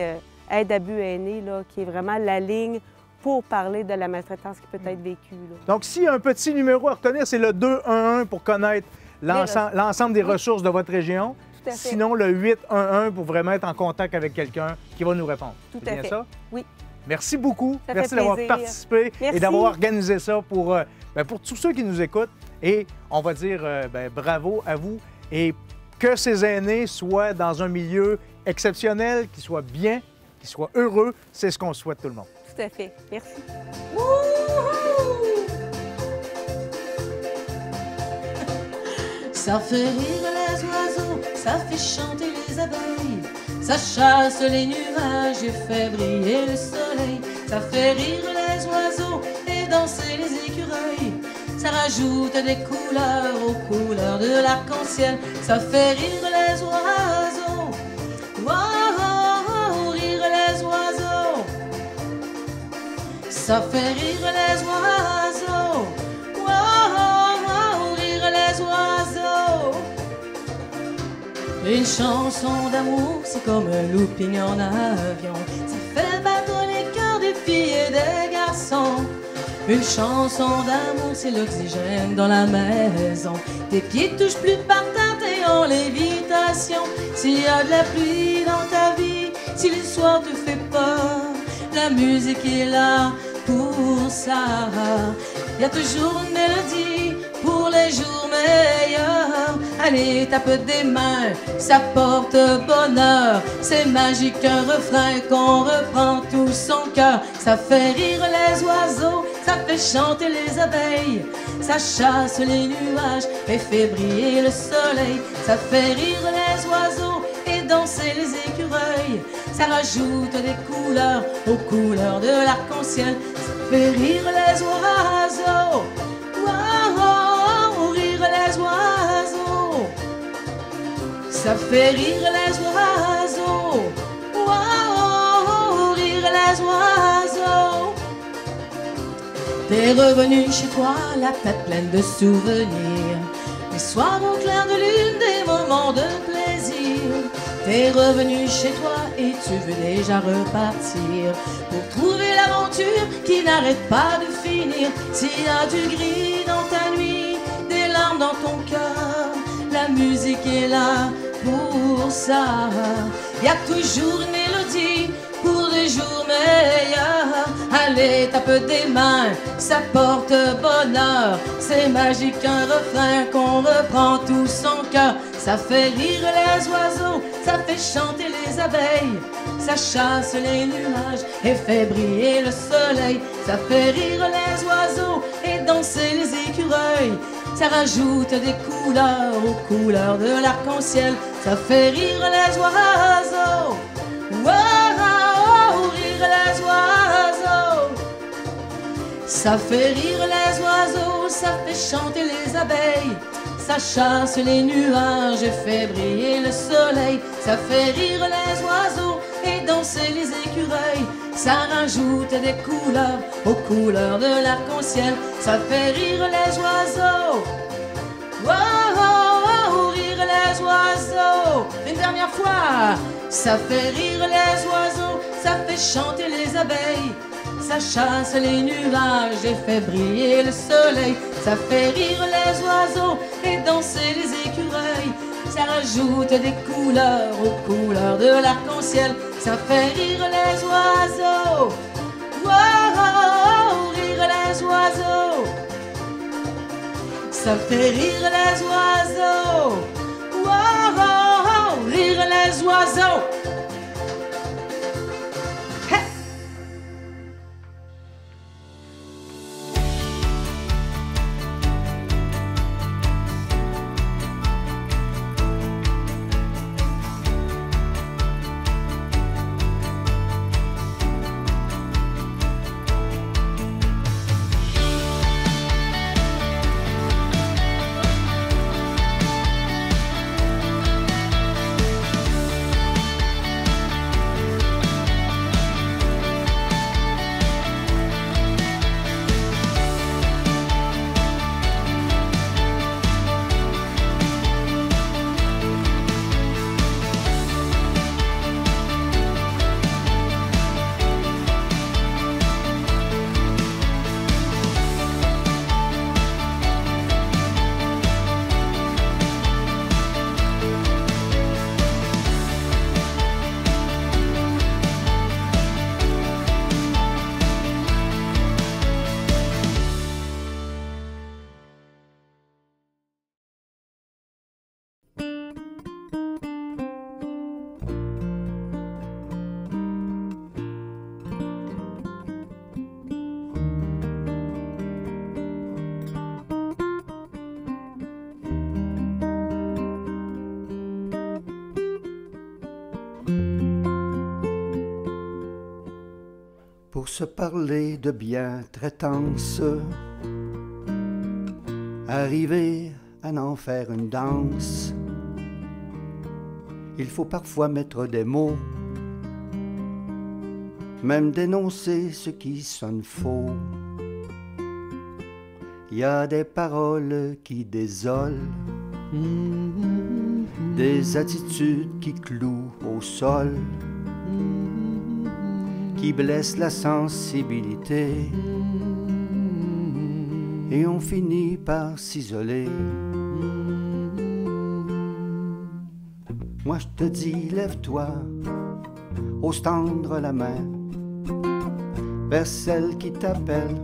S16: aide abus aînés, là, qui est vraiment la ligne pour parler de la maltraitance qui peut être vécue. Là.
S5: Donc, s'il y a un petit numéro à retenir, c'est le 211 pour connaître l'ensemble des ressources de votre région.
S16: Tout à fait.
S5: Sinon, le 811 pour vraiment être en contact avec quelqu'un qui va nous répondre.
S16: Tout
S5: à fait.
S16: Ça? Oui.
S5: Merci beaucoup.
S16: Ça
S5: Merci
S16: fait
S5: d'avoir
S16: plaisir.
S5: participé
S16: Merci.
S5: et d'avoir organisé ça pour tous ceux qui nous écoutent. Et on va dire bravo à vous et que ces aînés soient dans un milieu exceptionnel, qu'ils soient bien, qu'ils soient heureux. C'est ce qu'on souhaite tout le monde.
S16: Tout à fait. Merci.
S4: Ça fait rire les oiseaux, ça fait chanter les abeilles, ça chasse les nuages et fait briller le soleil. Ça fait rire les oiseaux et danser les écureuils, ça rajoute des couleurs aux couleurs de l'arc-en-ciel. Ça fait rire les oiseaux, wow, rire les oiseaux. Ça fait rire les oiseaux, wow, rire les oiseaux. Une chanson d'amour, c'est comme un looping en avion, ça fait battre les cœurs des filles et des garçons. Une chanson d'amour, c'est l'oxygène dans la maison. Tes pieds touchent plus par terre, t'es en lévitation. S'il y a de la pluie dans ta vie, si le soir te fait peur, la musique est là pour ça. Il y a toujours une mélodie pour les jours meilleurs. Allez, tape des mains, ça porte bonheur. C'est magique, un refrain qu'on reprend tout son cœur. Ça fait rire les oiseaux, ça fait chanter les abeilles, ça chasse les nuages et fait briller le soleil. Ça fait rire les oiseaux et danser les écureuils, ça rajoute des couleurs aux couleurs de l'arc-en-ciel. Ça fait rire les oiseaux, wow, rire les oiseaux. Ça fait rire les oiseaux, wow, rire les oiseaux. T'es revenu chez toi, la tête pleine de souvenirs, des soirs au clair de lune, des moments de plaisir. T'es revenu chez toi et tu veux déjà repartir pour trouver l'aventure qui n'arrête pas de finir. S'il y a du gris dans ta nuit, des larmes dans ton cœur, la musique est là pour ça. Y a toujours une mélodie pour des jours meilleurs. Allez, tape des mains, ça porte bonheur. C'est magique, un refrain qu'on reprend tout son cœur. Ça fait rire les oiseaux, ça fait chanter les abeilles, ça chasse les nuages et fait briller le soleil. Ça fait rire les oiseaux et danser les écureuils, ça rajoute des couleurs aux couleurs de l'arc-en-ciel. Ça fait rire les oiseaux, wow, rire les oiseaux. Ça fait rire les oiseaux, ça fait chanter les abeilles, ça chasse les nuages et fait briller le soleil. Ça fait rire les oiseaux et danser les écureuils, ça rajoute des couleurs aux couleurs de l'arc-en-ciel. Ça fait rire les oiseaux, wow, rire les oiseaux. Une dernière fois. Ça fait rire les oiseaux, ça fait chanter les abeilles, ça chasse les nuages et fait briller le soleil. Ça fait rire les oiseaux et danser les écureuils, ça rajoute des couleurs aux couleurs de l'arc-en-ciel. Ça fait rire les oiseaux, wow, rire les oiseaux. Ça fait rire les oiseaux, wow, rire les oiseaux.
S17: pour se parler de bientraitance, arriver à en faire une danse. Il faut parfois mettre des mots, même dénoncer ce qui sonne faux. Il y a des paroles qui désolent, des attitudes qui clouent au sol, qui blessent la sensibilité, et on finit par s'isoler. Moi je te dis, lève-toi, ose tendre la main vers celle qui t'appelle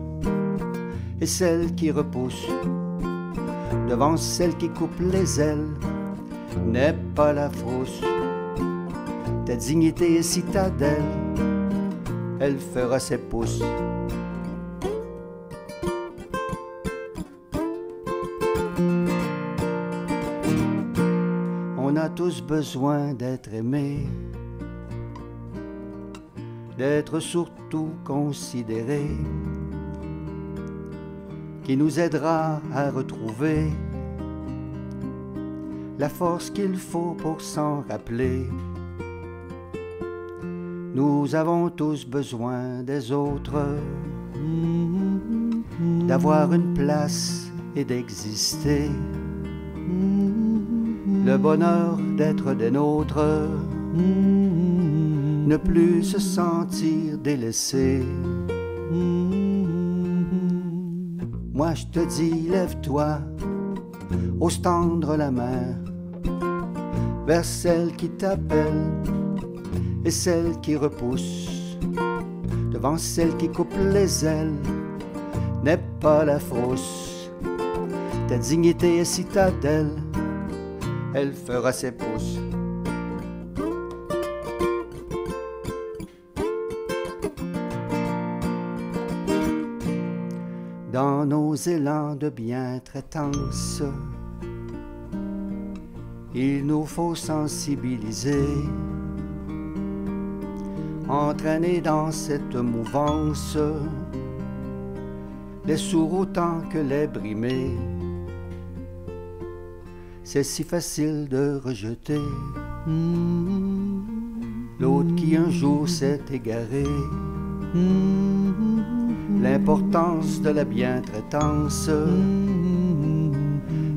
S17: et celle qui repousse. Devant celle qui coupe les ailes, n'aie pas la frousse. Ta dignité est citadelle, elle fera ses pouces. On a tous besoin d'être aimés, d'être surtout considérés, qui nous aidera à retrouver la force qu'il faut pour s'en rappeler. Nous avons tous besoin des autres, d'avoir une place et d'exister. Le bonheur d'être des nôtres, ne plus se sentir délaissé. Moi je te dis, lève-toi, ose tendre la main vers celle qui t'appelle et celle qui repousse. Devant celle qui coupe les ailes, n'aie pas la frousse. Ta dignité est citadelle, elle fera ses pouces. Dans nos élans de bientraitance, il nous faut sensibiliser, entraîner dans cette mouvance les sourds autant que les brimés. C'est si facile de rejeter l'autre qui un jour s'est égaré. L'importance de la bientraitance,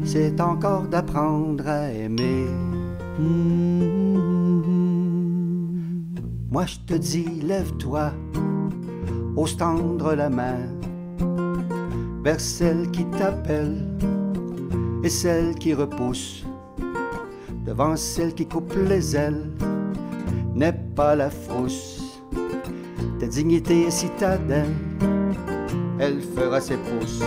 S17: c'est encore d'apprendre à aimer. Moi je te dis, lève-toi, ose tendre la main vers celle qui t'appelle et celle qui repousse. Devant celle qui coupe les ailes, n'aie pas la frousse. Ta dignité est citadelle, elle fera ses pouces.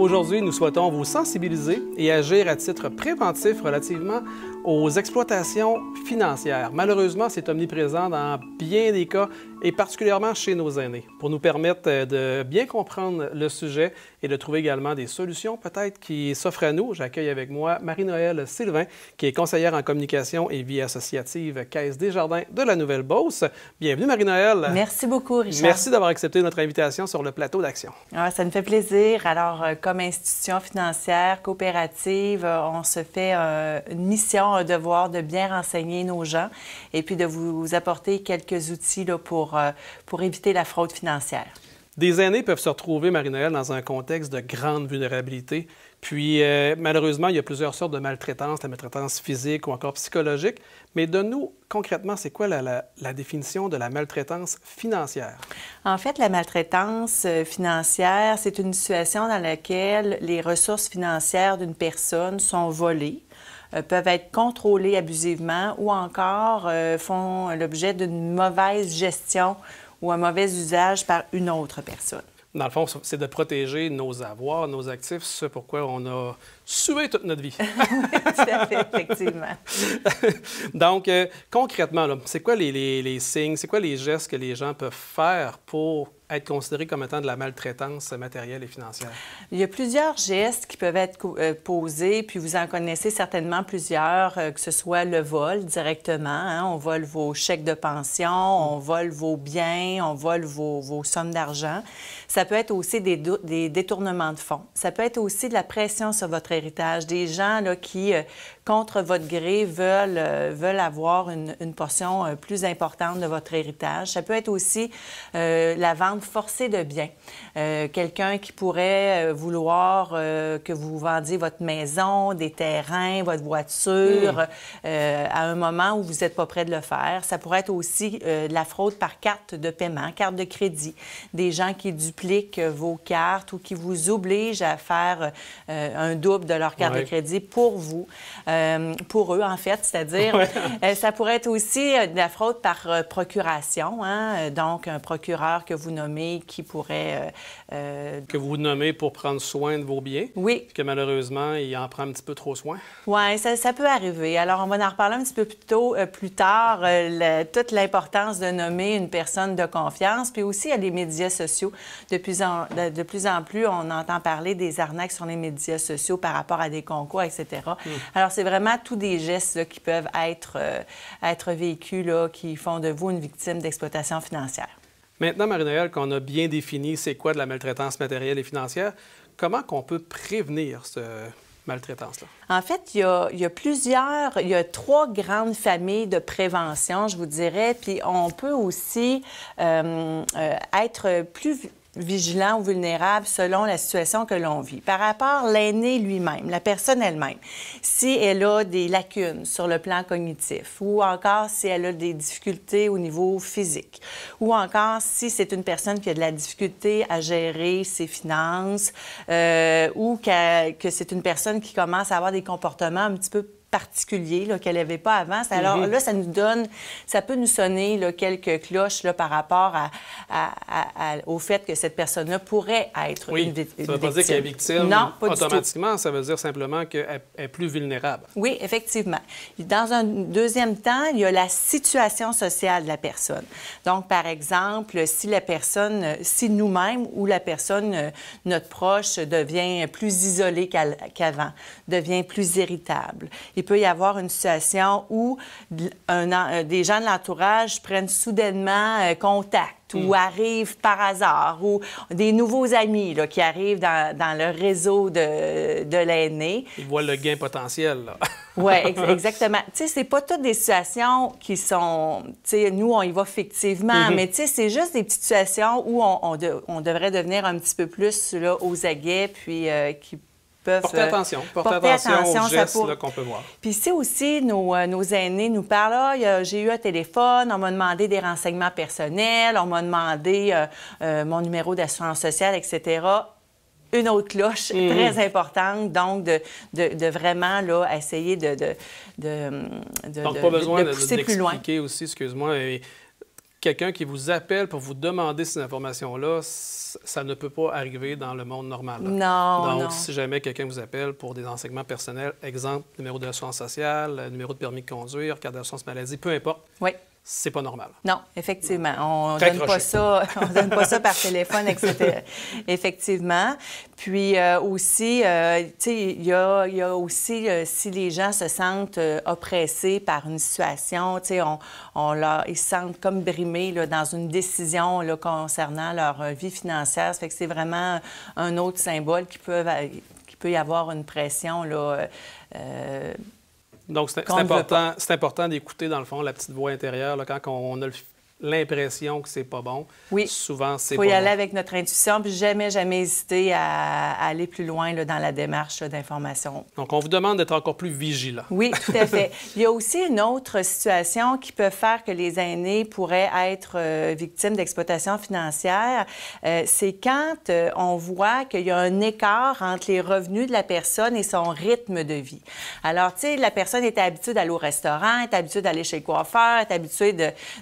S18: Aujourd'hui, nous souhaitons vous sensibiliser et agir à titre préventif relativement aux exploitations financières. Malheureusement, c'est omniprésent dans bien des cas et particulièrement chez nos aînés. Pour nous permettre de bien comprendre le sujet et de trouver également des solutions peut-être qui s'offrent à nous, j'accueille avec moi Marie-Noëlle Sylvain, qui est conseillère en communication et vie associative Caisse Desjardins de la Nouvelle-Beauce. Bienvenue Marie-Noëlle.
S19: Merci beaucoup Richard.
S18: Merci d'avoir accepté notre invitation sur le plateau d'Action.
S19: Ah, ça me fait plaisir. Alors, comme institution financière, coopérative, on se fait une mission, un devoir de bien renseigner nos gens et puis de vous apporter quelques outils là, pour éviter la fraude financière.
S18: Des aînés peuvent se retrouver, Marie-Noëlle, dans un contexte de grande vulnérabilité. Puis, malheureusement, il y a plusieurs sortes de maltraitance, la maltraitance physique ou encore psychologique. Mais donne-nous concrètement, c'est quoi la définition de la maltraitance financière?
S19: En fait, la maltraitance financière, c'est une situation dans laquelle les ressources financières d'une personne sont volées, peuvent être contrôlées abusivement ou encore font l'objet d'une mauvaise gestion ou un mauvais usage par une autre personne.
S18: Dans le fond, c'est de protéger nos avoirs, nos actifs, ce pourquoi on a sué toute notre vie.
S19: Oui, tout à fait, effectivement.
S18: Donc, concrètement, c'est quoi les signes, c'est quoi les gestes que les gens peuvent faire pour être considérés comme étant de la maltraitance matérielle et financière?
S19: Il y a plusieurs gestes qui peuvent être posés, puis vous en connaissez certainement plusieurs, que ce soit le vol directement, hein, on vole vos chèques de pension, on vole vos biens, on vole vos sommes d'argent. Ça peut être aussi des détournements de fonds. Ça peut être aussi de la pression sur votre héritage, des gens là, qui, contre votre gré, veulent avoir une portion plus importante de votre héritage. Ça peut être aussi la vente forcée de biens. Quelqu'un qui pourrait vouloir que vous vendiez votre maison, des terrains, votre voiture à un moment où vous n'êtes pas prêt de le faire. Ça pourrait être aussi de la fraude par carte de paiement, carte de crédit. Des gens qui dupliquent vos cartes ou qui vous obligent à faire un double de leur carte de crédit pour vous, pour eux en fait, c'est-à-dire ça pourrait être aussi de la fraude par procuration, hein? Donc un procureur que vous nommez qui pourrait...
S18: Que vous nommez pour prendre soin de vos biens.
S19: Oui.
S18: Que malheureusement, il en prend un petit peu trop soin.
S19: Oui, ça peut arriver. Alors, on va en reparler un petit peu plus tard, toute l'importance de nommer une personne de confiance. Puis aussi, il y a les médias sociaux. De plus en plus, on entend parler des arnaques sur les médias sociaux par rapport à des concours, etc. Alors, c'est vraiment tous des gestes là, qui peuvent être vécus, là, qui font de vous une victime d'exploitation financière.
S18: Maintenant, Marie-Noëlle, qu'on a bien défini c'est quoi de la maltraitance matérielle et financière, comment qu'on peut prévenir cette maltraitance-là?
S19: En fait, il y a 3 grandes familles de prévention, je vous dirais, puis on peut aussi être plus vigilant ou vulnérable selon la situation que l'on vit. Par rapport à l'aîné lui-même, la personne elle-même, si elle a des lacunes sur le plan cognitif ou encore si elle a des difficultés au niveau physique ou encore si c'est une personne qui a de la difficulté à gérer ses finances ou que c'est une personne qui commence à avoir des comportements un petit peu particulier qu'elle n'avait pas avant. Alors là, ça peut nous sonner là, quelques cloches là, par rapport au fait que cette personne-là pourrait être une victime.
S18: Ça ne veut pas dire qu'elle est victime
S19: non, pas
S18: automatiquement, ça veut dire simplement qu'elle est plus vulnérable.
S19: Oui, effectivement. Dans un deuxième temps, il y a la situation sociale de la personne. Donc, par exemple, si nous-mêmes ou la personne, notre proche, devient plus isolé qu'avant, devient plus irritable. Il peut y avoir une situation où des gens de l'entourage prennent soudainement contact ou arrivent par hasard, ou des nouveaux amis là, qui arrivent dans le réseau de l'aîné.
S18: Ils voient le gain potentiel, là.
S19: Oui, exactement. Tu sais, c'est pas toutes des situations qui sont... Tu sais, nous, on y va fictivement, mais tu sais, c'est juste des petites situations où on devrait devenir un petit peu plus là, aux aguets, puis qui
S18: porter attention aux gestes qu'on peut voir.
S19: Puis c'est aussi, nos aînés nous parlent, j'ai eu un téléphone, on m'a demandé des renseignements personnels, on m'a demandé mon numéro d'assurance sociale, etc. Une autre cloche très importante, donc de vraiment là, essayer de
S18: donc, pas besoin
S19: pousser plus loin.
S18: Aussi, excuse-moi, quelqu'un qui vous appelle pour vous demander ces informations-là, ça ne peut pas arriver dans le monde normal.
S19: Non,
S18: Donc, si jamais quelqu'un vous appelle pour des renseignements personnels, exemple, numéro de l'assurance sociale, numéro de permis de conduire, carte d'assurance maladie, peu importe, c'est pas normal.
S19: Non, effectivement. On ne donne pas ça par téléphone, etc. Effectivement. Puis aussi, tu sais, il y a aussi, si les gens se sentent oppressés par une situation, tu sais, ils se sentent comme brimés là, dans une décision là, concernant leur vie financière. Ça fait que c'est vraiment un autre symbole qui peut y avoir une pression, là.
S18: Donc, c'est important d'écouter, dans le fond, la petite voix intérieure là, quand on a l'impression que c'est pas bon.
S19: Oui.
S18: Souvent, c'est
S19: Il
S18: pas
S19: faut y
S18: bon.
S19: aller avec notre intuition, puis jamais hésiter à aller plus loin là, dans la démarche d'information.
S18: Donc, on vous demande d'être encore plus vigilant.
S19: Oui, tout à fait. Il y a aussi une autre situation qui peut faire que les aînés pourraient être victimes d'exploitation financière. C'est quand on voit qu'il y a un écart entre les revenus de la personne et son rythme de vie. Alors, tu sais, la personne est habituée d'aller au restaurant, est habituée d'aller chez le coiffeur, est habituée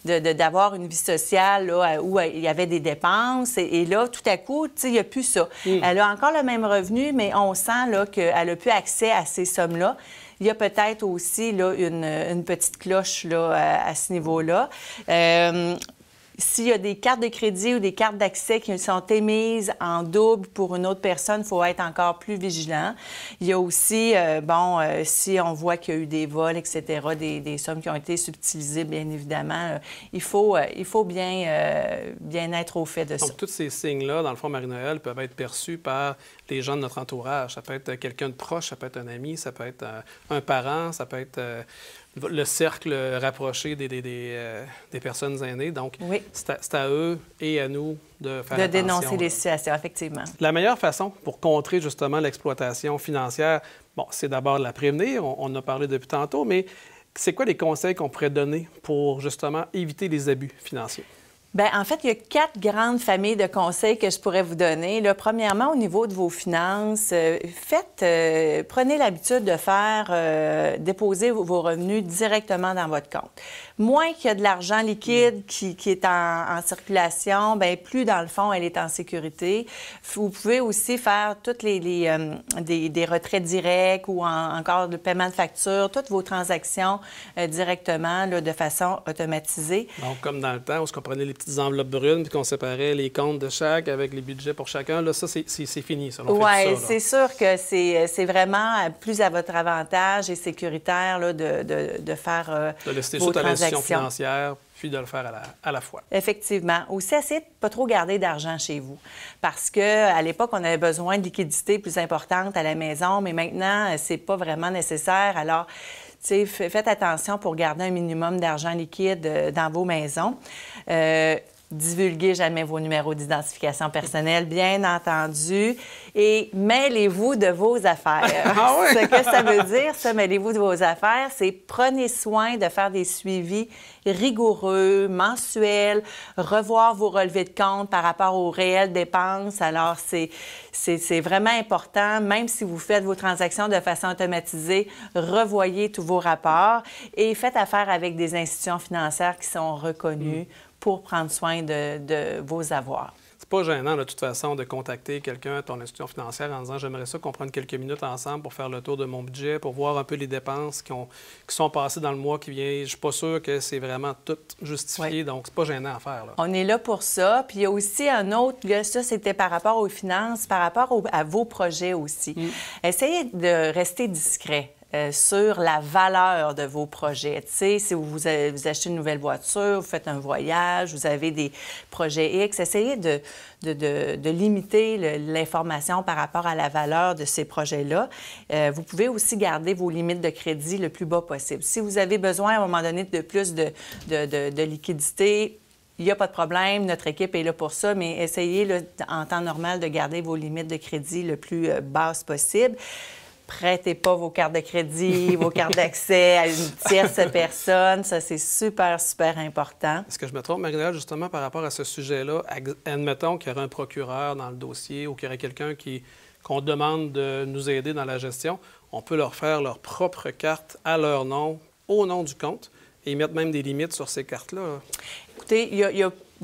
S19: d'avoir une vie sociale là, où il y avait des dépenses. Et là, tout à coup, tu sais, il n'y a plus ça. Elle a encore le même revenu, mais on sent là, qu'elle n'a plus accès à ces sommes-là. Il y a peut-être aussi là, une petite cloche là, à ce niveau-là. S'il y a des cartes de crédit ou des cartes d'accès qui sont émises en double pour une autre personne, il faut être encore plus vigilant. Il y a aussi, si on voit qu'il y a eu des vols, etc., des sommes qui ont été subtilisées, bien évidemment, il faut bien être au fait de ça.
S18: Donc, tous ces signes-là, dans le fond, Marie-Noël, peuvent être perçus par les gens de notre entourage. Ça peut être quelqu'un de proche, ça peut être un ami, ça peut être un parent, ça peut être le cercle rapproché des personnes aînées. Donc, c'est à eux et à nous de faire attention.
S19: De dénoncer les situations, effectivement.
S18: La meilleure façon pour contrer justement l'exploitation financière, c'est d'abord de la prévenir. On en a parlé depuis tantôt, mais c'est quoi les conseils qu'on pourrait donner pour justement éviter les abus financiers?
S19: Bien, en fait, il y a 4 grandes familles de conseils que je pourrais vous donner. Là, premièrement, au niveau de vos finances, prenez l'habitude de faire déposer vos revenus directement dans votre compte. Moins qu'il y a de l'argent liquide qui est en circulation, bien, plus, dans le fond, elle est en sécurité. Vous pouvez aussi faire toutes des retraits directs ou encore le paiement de factures, toutes vos transactions directement là, de façon automatisée.
S18: Donc, comme dans le temps, où on prenait les petites enveloppes brunes puis qu'on séparait les comptes de chaque avec les budgets pour chacun, là, ça, c'est fini.
S19: Oui, c'est sûr que c'est vraiment plus à votre avantage et sécuritaire là, de faire
S18: de laisser
S19: vos
S18: tout à
S19: transactions.
S18: l'institution financière, puis de le faire à la fois.
S19: Effectivement. Aussi, essayez de ne pas trop garder d'argent chez vous. Parce qu'à l'époque, on avait besoin de liquidité plus importante à la maison, mais maintenant, c'est pas vraiment nécessaire. Alors, tu sais, faites attention pour garder un minimum d'argent liquide dans vos maisons. Divulguez jamais vos numéros d'identification personnelle, bien entendu, et mêlez-vous de vos affaires.
S18: Ah oui?
S19: Ce que ça veut dire, ça, mêlez-vous de vos affaires, c'est prenez soin de faire des suivis rigoureux, mensuels, revoir vos relevés de compte par rapport aux réelles dépenses. Alors, c'est vraiment important, même si vous faites vos transactions de façon automatisée, revoyez tous vos rapports et faites affaire avec des institutions financières qui sont reconnues pour prendre soin de vos avoirs.
S18: C'est pas gênant, de toute façon, de contacter quelqu'un à ton institution financière en disant « J'aimerais ça qu'on prenne quelques minutes ensemble pour faire le tour de mon budget, pour voir un peu les dépenses qui sont passées dans le mois qui vient. » Je suis pas sûr que c'est vraiment tout justifié, donc c'est pas gênant à faire. Là.
S19: On est là pour ça. Puis il y a aussi un autre, ça c'était par rapport aux finances, par rapport à vos projets aussi. Essayez de rester discret. Sur la valeur de vos projets. Tu sais, si vous achetez une nouvelle voiture, vous faites un voyage, vous avez des projets X, essayez de limiter l'information par rapport à la valeur de ces projets-là. Vous pouvez aussi garder vos limites de crédit le plus bas possible. Si vous avez besoin à un moment donné de plus de liquidité, il n'y a pas de problème, notre équipe est là pour ça, mais essayez là, en temps normal de garder vos limites de crédit le plus basses possible. Prêtez pas vos cartes de crédit, vos cartes d'accès à une tierce personne. Ça, c'est super, super important.
S18: Est-ce que je me trompe, Marie-Noël, justement, par rapport à ce sujet-là? Admettons qu'il y aurait un procureur dans le dossier ou qu'il y aurait quelqu'un qu'on demande de nous aider dans la gestion. On peut leur faire leur propre carte à leur nom, au nom du compte. et mettre même des limites sur ces cartes-là?
S19: Écoutez, il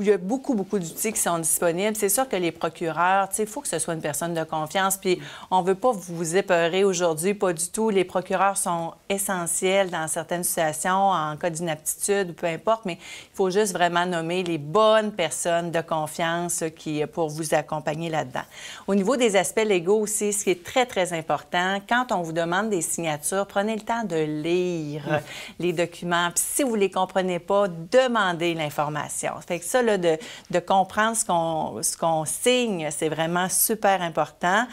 S19: y a beaucoup d'outils qui sont disponibles. C'est sûr que les procureurs, il faut que ce soit une personne de confiance. Puis on ne veut pas vous épeurer aujourd'hui, pas du tout. Les procureurs sont essentiels dans certaines situations, en cas d'inaptitude ou peu importe, mais il faut juste vraiment nommer les bonnes personnes de confiance pour vous accompagner là-dedans. Au niveau des aspects légaux aussi, ce qui est très, très important, quand on vous demande des signatures, prenez le temps de lire les documents. Puis si vous ne les comprenez pas, demandez l'information. Fait que ça, là, de comprendre ce qu'on signe, c'est vraiment super important.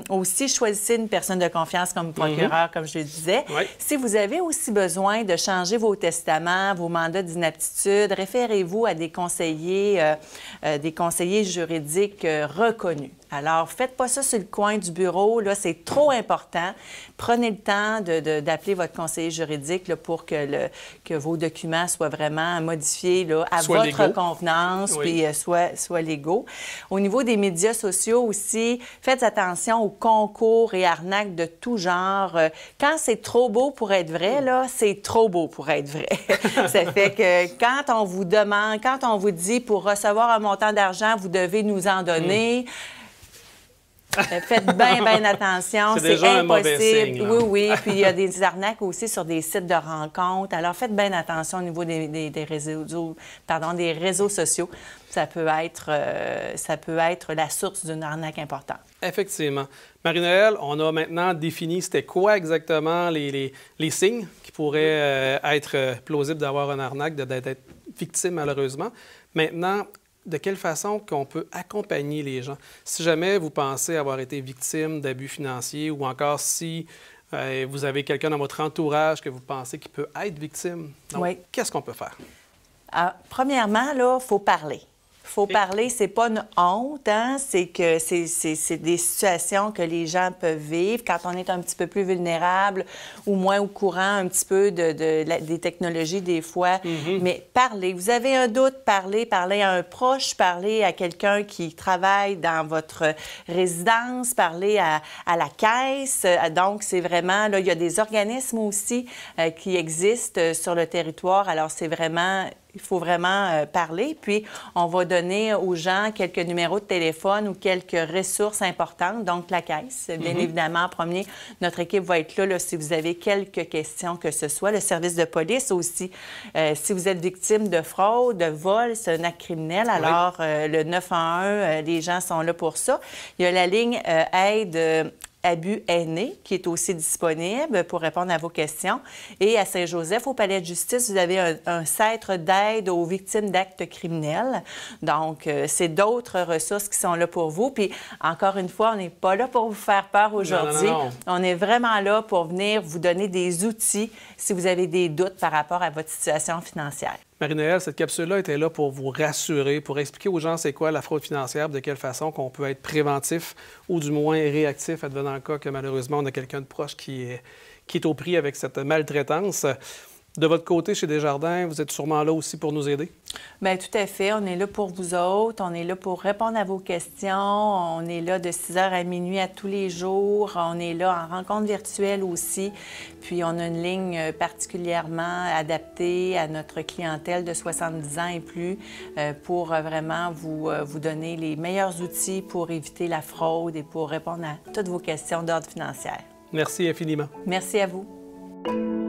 S19: Aussi, choisissez une personne de confiance comme procureur, comme je le disais.
S18: Oui.
S19: Si vous avez aussi besoin de changer vos testaments, vos mandats d'inaptitude, référez-vous à des conseillers juridiques reconnus. Alors, faites pas ça sur le coin du bureau, là, c'est trop important. Prenez le temps d'appeler votre conseiller juridique là, pour que vos documents soient vraiment modifiés là, à votre convenance, puis soient légaux. Au niveau des médias sociaux aussi, faites attention aux concours et arnaques de tout genre. Quand c'est trop beau pour être vrai, là, c'est trop beau pour être vrai. Ça fait que quand on vous demande, quand on vous dit pour recevoir un montant d'argent, vous devez nous en donner... Faites bien
S18: C'est
S19: attention, c'est
S18: déjà
S19: impossible.
S18: un mauvais signe, là.
S19: Oui. Puis il y a des arnaques aussi sur des sites de rencontres. Alors faites bien attention au niveau des réseaux sociaux. Ça peut être la source d'une arnaque importante.
S18: Effectivement. Marie-Noëlle, on a maintenant défini c'était quoi exactement les signes qui pourraient être plausibles d'avoir une arnaque, d'être victime malheureusement. Maintenant, de quelle façon qu'on peut accompagner les gens? Si jamais vous pensez avoir été victime d'abus financiers ou encore si vous avez quelqu'un dans votre entourage que vous pensez qu'il peut être victime, qu'est-ce qu'on peut faire?
S19: Premièrement, là, il faut parler. Il faut parler, c'est pas une honte, hein? C'est que c'est des situations que les gens peuvent vivre quand on est un petit peu plus vulnérable ou moins au courant un petit peu des technologies des fois. Mais parlez. Vous avez un doute, parlez à un proche, parlez à quelqu'un qui travaille dans votre résidence, parlez à la caisse. Donc, c'est vraiment, là, il y a des organismes aussi qui existent sur le territoire. Alors, c'est vraiment... Il faut vraiment parler. Puis, on va donner aux gens quelques numéros de téléphone ou quelques ressources importantes. Donc, la caisse, bien évidemment, en premier, notre équipe va être là si vous avez quelques questions que ce soit. Le service de police aussi. Si vous êtes victime de fraude, de vol, c'est un acte criminel. Alors, le 911, les gens sont là pour ça. Il y a la ligne aide abus aînés, qui est aussi disponible pour répondre à vos questions. Et à Saint-Joseph, au Palais de justice, vous avez un centre d'aide aux victimes d'actes criminels. Donc, c'est d'autres ressources qui sont là pour vous. Puis, encore une fois, on n'est pas là pour vous faire peur aujourd'hui.
S18: Non.
S19: On est vraiment là pour venir vous donner des outils si vous avez des doutes par rapport à votre situation financière.
S18: Marie-Noëlle, cette capsule-là était là pour vous rassurer, pour expliquer aux gens c'est quoi la fraude financière, de quelle façon qu'on peut être préventif ou du moins réactif, advenant le cas que malheureusement on a quelqu'un de proche qui est au prix avec cette maltraitance. De votre côté, chez Desjardins, vous êtes sûrement là aussi pour nous aider?
S19: Bien, tout à fait. On est là pour vous autres. On est là pour répondre à vos questions. On est là de 6 h à minuit à tous les jours. On est là en rencontre virtuelle aussi. Puis, on a une ligne particulièrement adaptée à notre clientèle de 70 ans et plus pour vraiment vous donner les meilleurs outils pour éviter la fraude et pour répondre à toutes vos questions d'ordre financier.
S18: Merci infiniment.
S19: Merci à vous.